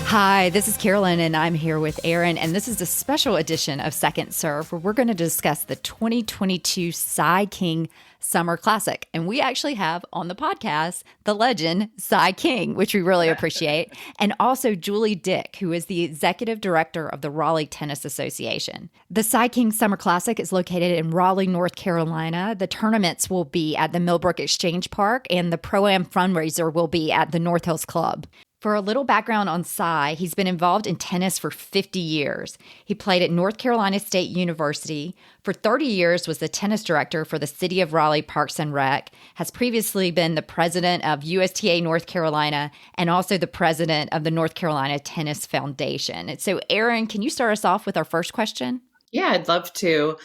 Hi, this is Carolyn, and I'm here with Aaron, and this is a special edition of Second Serve, where we're going to discuss the 2022 Cy King Summer Classic. And we actually have on the podcast the legend, Cy King, which we really appreciate, and also Julie Dick, who is the executive director of the Raleigh Tennis Association. The Cy King Summer Classic is located in Raleigh, North Carolina. The tournaments will be at the Millbrook Exchange Park, and the Pro-Am Fundraiser will be at the North Hills Club. For a little background on Cy, he's been involved in tennis for 50 years. He played at North Carolina State University. For 30 years was the tennis director for the City of Raleigh Parks and Rec, has previously been the president of USTA North Carolina, and also the president of the North Carolina Tennis Foundation. And so, Aaron, can you start us off with our first question? Yeah, I'd love to.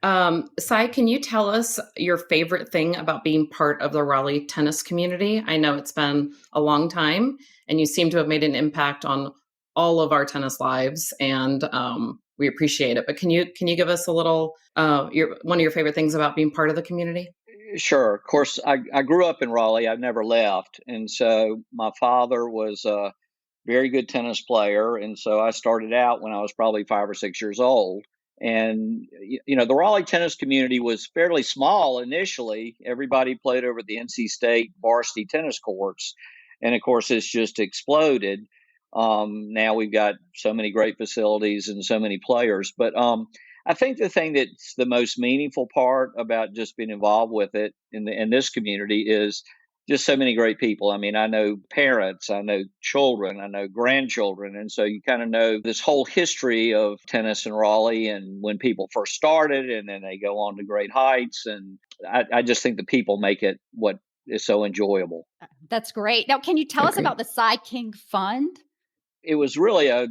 Cy, can you tell us your favorite thing about being part of the Raleigh tennis community? I know it's been a long time, and you seem to have made an impact on all of our tennis lives, and we appreciate it. But can you give us a little one of your favorite things about being part of the community? Sure. Of course, I grew up in Raleigh. I've never left, and so my father was a very good tennis player, and so I started out when I was probably 5 or 6 years old. And, the Raleigh tennis community was fairly small initially. Everybody played over at the NC State varsity tennis courts. And of course, it's just exploded. Now we've got so many great facilities and so many players. But I think the thing that's the most meaningful part about just being involved with it in this community is just so many great people. I mean, I know parents, I know children, I know grandchildren. And so you kind of know this whole history of tennis in Raleigh and when people first started, and then they go on to great heights. And I just think the people make it what is so enjoyable. That's great. Now, can you tell us about the Cy King Fund? It was really a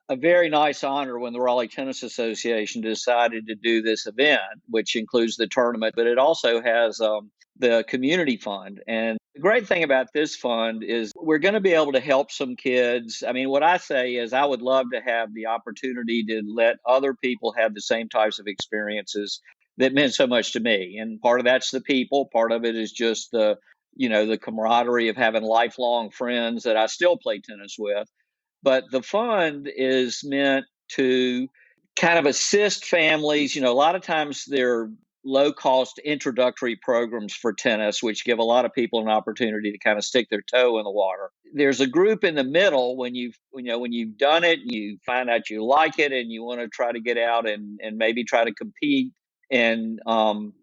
very nice honor when the Raleigh Tennis Association decided to do this event, which includes the tournament, but it also has the community fund. And the great thing about this fund is we're going to be able to help some kids. I mean, what I say is I would love to have the opportunity to let other people have the same types of experiences that meant so much to me. And part of that's the people. Part of it is just the camaraderie of having lifelong friends that I still play tennis with. But the fund is meant to kind of assist families. A lot of times they're low-cost introductory programs for tennis, which give a lot of people an opportunity to kind of stick their toe in the water. There's a group in the middle when you've done it, you find out you like it, and you want to try to get out and maybe try to compete. And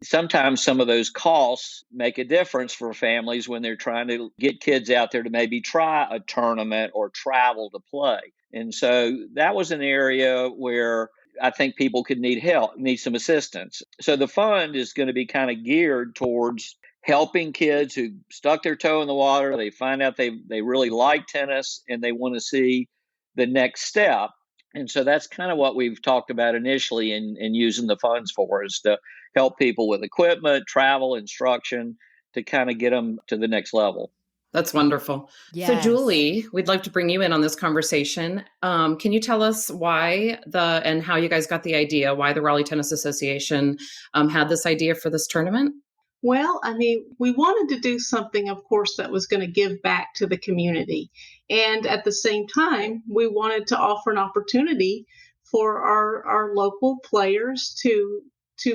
sometimes some of those costs make a difference for families when they're trying to get kids out there to maybe try a tournament or travel to play. And so that was an area where I think people could need help, need some assistance. So the fund is going to be kind of geared towards helping kids who stuck their toe in the water. They find out they really like tennis and they want to see the next step. And so that's kind of what we've talked about initially in using the funds for, is to help people with equipment, travel, instruction, to kind of get them to the next level. That's wonderful. Yes. So Julie, we'd like to bring you in on this conversation. Can you tell us why and how you guys got the idea, why the Raleigh Tennis Association had this idea for this tournament? Well, I mean, we wanted to do something, of course, that was going to give back to the community. And at the same time, we wanted to offer an opportunity for our local players to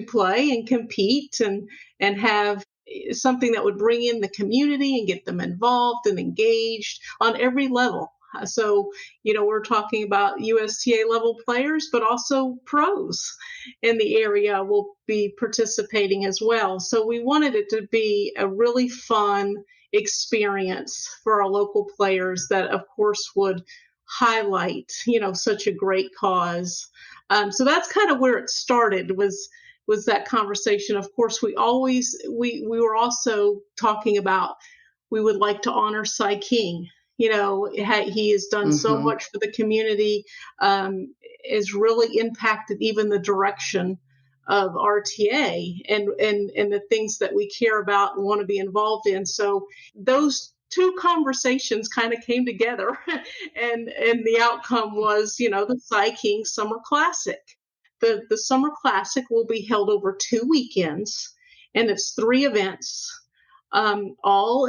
play and compete and have something that would bring in the community and get them involved and engaged on every level. So, we're talking about USTA level players, but also pros in the area will be participating as well. So we wanted it to be a really fun experience for our local players that, of course, would highlight, such a great cause. So that's kind of where it started, was that conversation. Of course, we were also talking about, we would like to honor Cy King. He has done so much for the community, has really impacted even the direction of RTA and the things that we care about and want to be involved in. So those two conversations kind of came together, and the outcome was, the Cy King Summer Classic. The Summer Classic will be held over 2 weekends, and it's 3 events. all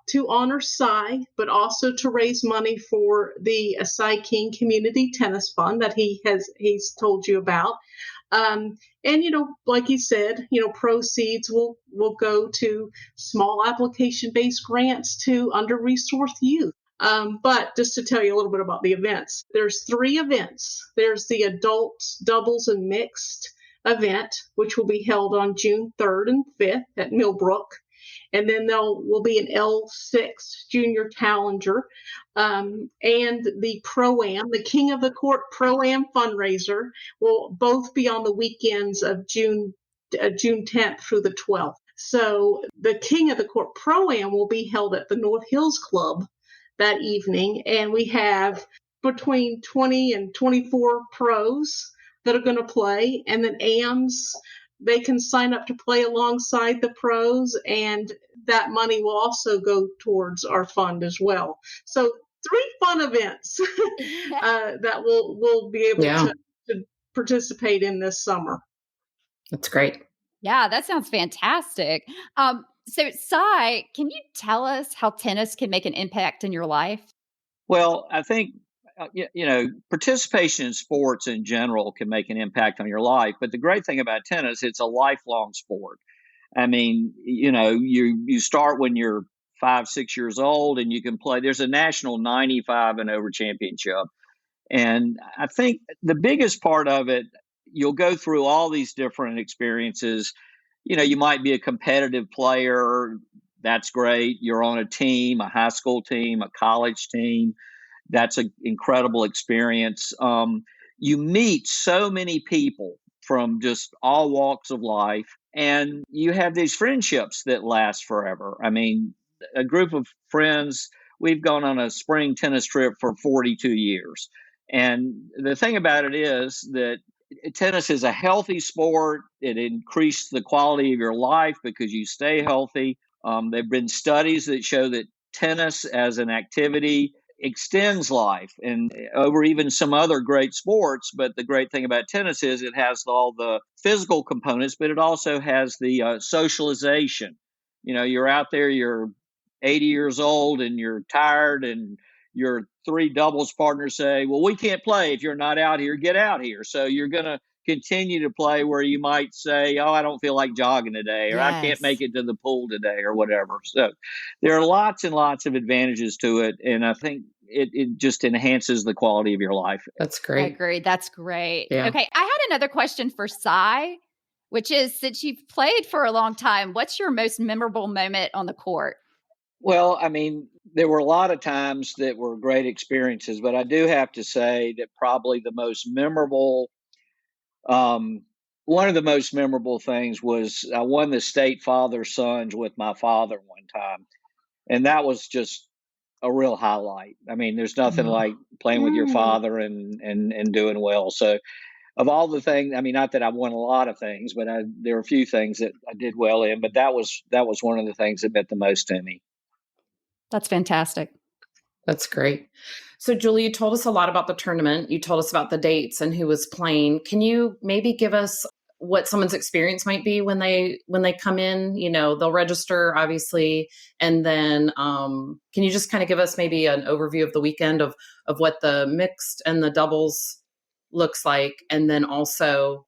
to honor Cy, but also to raise money for the Cy King Community Tennis Fund that he's told you about. And, like he said, proceeds will go to small application-based grants to under-resourced youth. But just to tell you a little bit about the events, there's 3 events. There's the adults, doubles, and mixed event, which will be held on June 3rd and 5th at Millbrook. And then there will be an L6 Junior Challenger, and the Pro-Am, the King of the Court Pro-Am fundraiser will both be on the weekends of June 10th through the 12th. So the King of the Court Pro-Am will be held at the North Hills Club that evening, and we have between 20 and 24 pros that are going to play, and then AMs. They can sign up to play alongside the pros, and that money will also go towards our fund as well. So 3 fun events that we'll be able to participate in this summer. That's great. Yeah, that sounds fantastic. So, Cy, can you tell us how tennis can make an impact in your life? Well, I think participation in sports in general can make an impact on your life. But the great thing about tennis, it's a lifelong sport. I mean, you start when you're 5, 6 years old, and you can play. There's a national 95 and over championship. And I think the biggest part of it, you'll go through all these different experiences. You might be a competitive player. That's great. You're on a team, a high school team, a college team. That's an incredible experience. You meet so many people from just all walks of life, and you have these friendships that last forever. I mean, a group of friends, we've gone on a spring tennis trip for 42 years. And the thing about it is that tennis is a healthy sport. It increases the quality of your life because you stay healthy. There have been studies that show that tennis as an activity extends life and over even some other great sports. But the great thing about tennis is it has all the physical components, but it also has the socialization. You're out there, you're 80 years old and you're tired, and your 3 doubles partners say, well, we can't play if you're not out here, get out here. So you're going to continue to play where you might say, oh, I don't feel like jogging today, or I can't make it to the pool today, or whatever. So there are lots and lots of advantages to it. And I think it just enhances the quality of your life. That's great. I agree. That's great. Yeah. Okay. I had another question for Cy, which is, since you've played for a long time, what's your most memorable moment on the court? Well, I mean, there were a lot of times that were great experiences, but I do have to say that probably the most memorable, one of the most memorable things was I won the state father-sons with my father one time. And that was just a real highlight. I mean, there's nothing like playing with your father and doing well. So of all the things, I mean, not that I won a lot of things, but there were a few things that I did well in, but that was one of the things that meant the most to me. That's fantastic. That's great. So, Julie, you told us a lot about the tournament. You told us about the dates and who was playing. Can you maybe give us what someone's experience might be when they come in? They'll register, obviously, and then can you just kind of give us maybe an overview of the weekend of what the mixed and the doubles looks like, and then also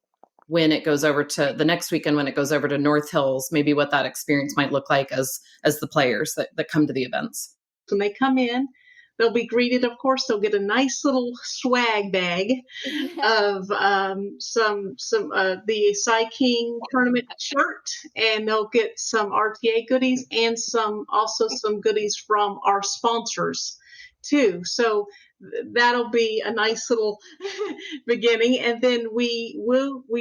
when it goes over to the next weekend, when it goes over to North Hills, maybe what that experience might look like as the players that come to the events. When they come in, they'll be greeted, of course, they'll get a nice little swag bag of the Cy King tournament shirt, and they'll get some RTA goodies and also some goodies from our sponsors too. So that'll be a nice little beginning. And then we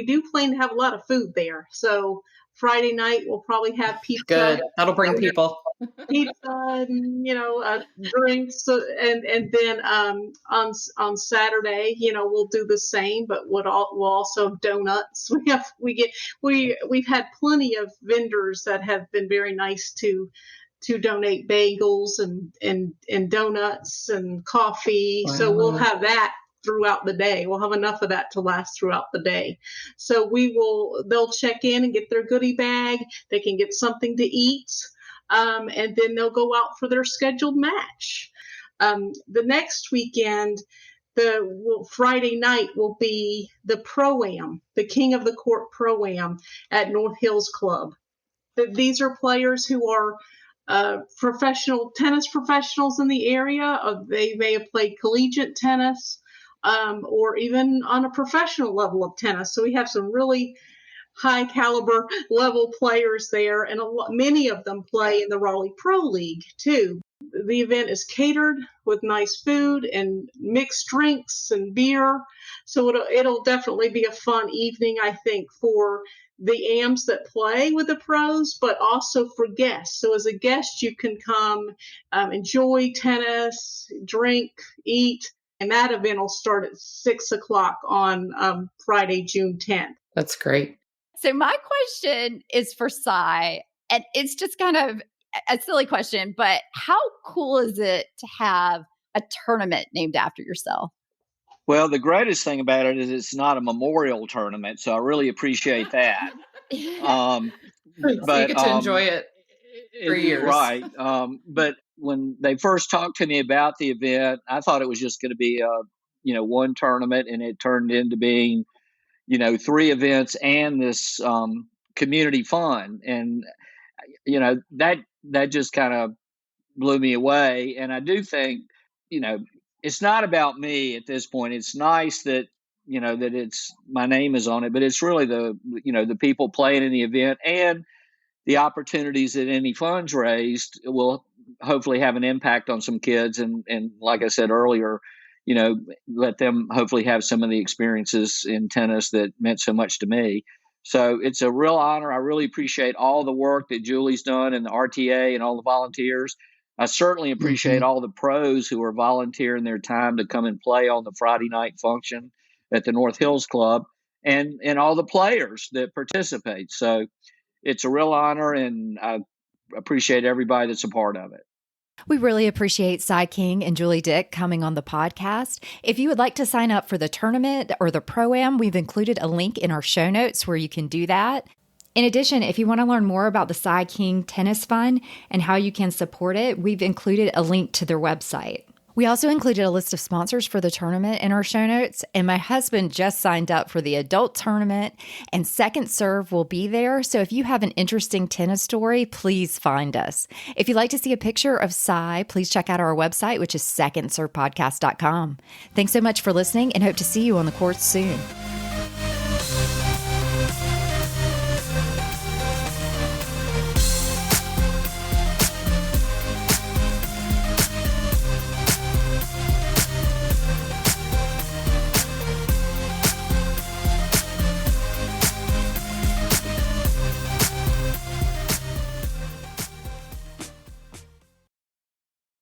do plan to have a lot of food there. So Friday night we'll probably have pizza. Good. That'll bring people. Pizza and drinks, and then on Saturday we'll do the same, but we'll also have donuts. We've had plenty of vendors that have been very nice to donate bagels and donuts and coffee. Wow. So we'll have that throughout the day. We'll have enough of that to last throughout the day. So they'll check in and get their goodie bag. They can get something to eat. and then they'll go out for their scheduled match. The next weekend, Friday night will be the Pro-Am, the King of the Court Pro-Am at North Hills Club. These are players who are professional tennis professionals in the area. They may have played collegiate tennis or even on a professional level of tennis. So we have some really high caliber level players there, and many of them play in the Raleigh Pro League too. The event is catered with nice food and mixed drinks and beer. So it'll definitely be a fun evening, I think, for the AMs that play with the pros, but also for guests. So as a guest, you can come enjoy tennis, drink, eat, and that event will start at 6 o'clock on Friday, June 10th. That's great. So my question is for Cy, and it's just kind of a silly question, but how cool is it to have a tournament named after yourself? Well, the greatest thing about it is it's not a memorial tournament, so I really appreciate that. So you get to enjoy it for years. Right. But when they first talked to me about the event, I thought it was just going to be one tournament, and it turned into being 3 events and this community fun. And that just kind of blew me away. And I do think it's not about me at this point. It's nice that that it's my name is on it, but it's really the people playing in the event and the opportunities that any funds raised will hopefully have an impact on some kids. And like I said earlier, let them hopefully have some of the experiences in tennis that meant so much to me. So it's a real honor. I really appreciate all the work that Julie's done and the RTA and all the volunteers. I certainly appreciate all the pros who are volunteering their time to come and play on the Friday night function at the North Hills Club, and all the players that participate. So it's a real honor, and I appreciate everybody that's a part of it. We really appreciate Cy King and Julie Dick coming on the podcast. If you would like to sign up for the tournament or the Pro-Am, we've included a link in our show notes where you can do that. In addition, if you want to learn more about the Cy King Tennis Fund and how you can support it, we've included a link to their website. We also included a list of sponsors for the tournament in our show notes, and my husband just signed up for the adult tournament, and Second Serve will be there. So if you have an interesting tennis story, please find us. If you'd like to see a picture of Cy, please check out our website, which is secondservepodcast.com. Thanks so much for listening, and hope to see you on the courts soon.